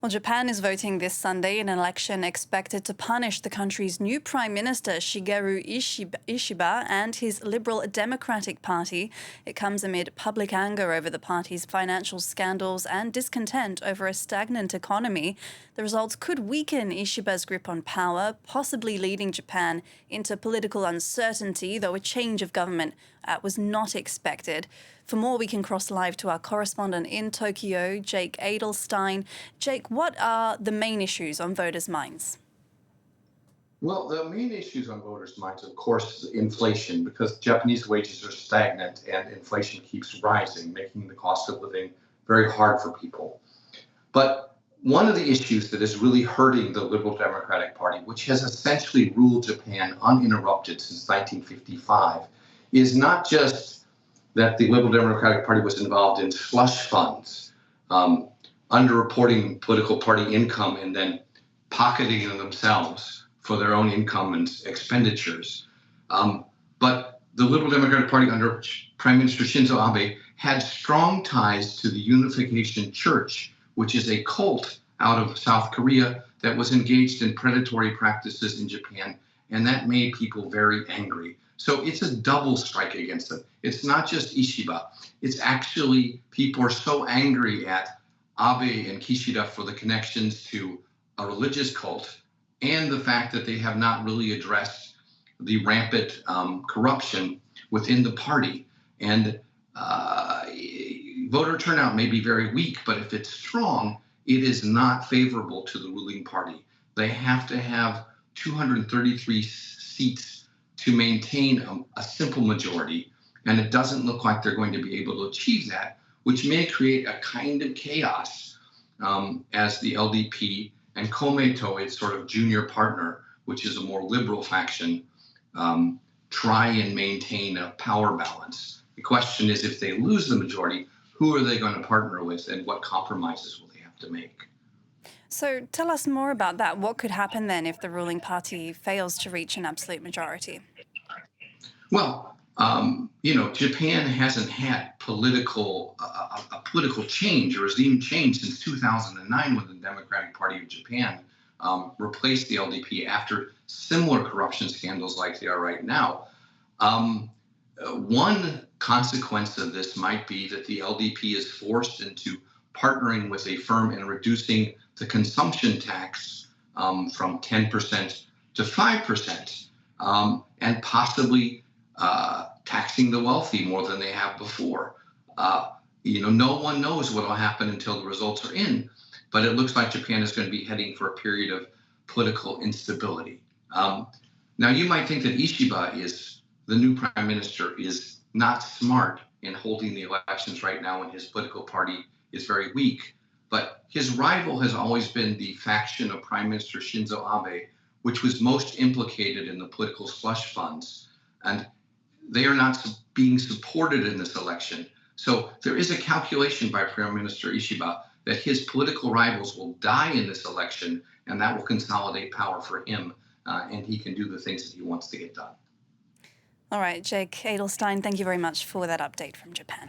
Well, Japan is voting this Sunday in an election expected to punish the country's new Prime Minister Shigeru Ishiba and his Liberal Democratic Party. It comes amid public anger over the party's financial scandals and discontent over a stagnant economy. The results could weaken Ishiba's grip on power, possibly leading Japan into political uncertainty, though a change of government was not expected. For more, we can cross live to our correspondent in Tokyo, Jake Adelstein. Jake, what are the main issues on voters' minds? Well, the main issues on voters' minds, of course, is inflation, because Japanese wages are stagnant and inflation keeps rising, making the cost of living very hard for people. But one of the issues that is really hurting the Liberal Democratic Party, which has essentially ruled Japan uninterrupted since 1955, is not just that the Liberal Democratic Party was involved in slush funds, underreporting political party income and then pocketing it themselves for their own income and expenditures. But the Liberal Democratic Party under Prime Minister Shinzo Abe had strong ties to the Unification Church, which is a cult out of South Korea that was engaged in predatory practices in Japan, and that made people very angry. So it's a double strike against them. It's not just Ishiba. It's actually people are so angry at Abe and Kishida for the connections to a religious cult and the fact that they have not really addressed the rampant corruption within the party. And voter turnout may be very weak, but if it's strong, it is not favorable to the ruling party. They have to have 233 seats to maintain a simple majority, and it doesn't look like they're going to be able to achieve that, which may create a kind of chaos as the LDP and Komeito, its sort of junior partner, which is a more liberal faction, try and maintain a power balance. The question is, if they lose the majority, who are they going to partner with and what compromises will they have to make? So tell us more about that. What could happen then if the ruling party fails to reach an absolute majority? Well, Japan hasn't had a political change or regime change since 2009, when the Democratic Party of Japan replaced the LDP after similar corruption scandals like they are right now. One consequence of this might be that the LDP is forced into partnering with a firm and reducing the consumption tax from 10% to 5%, and possibly taxing the wealthy more than they have before. No one knows what will happen until the results are in, but it looks like Japan is going to be heading for a period of political instability. Now, you might think that Ishiba, the new prime minister, is not smart in holding the elections right now when his political party is very weak. But his rival has always been the faction of Prime Minister Shinzo Abe, which was most implicated in the political slush funds. And they are not being supported in this election. So there is a calculation by Prime Minister Ishiba that his political rivals will die in this election, and that will consolidate power for him, and he can do the things that he wants to get done. All right, Jake Adelstein, thank you very much for that update from Japan.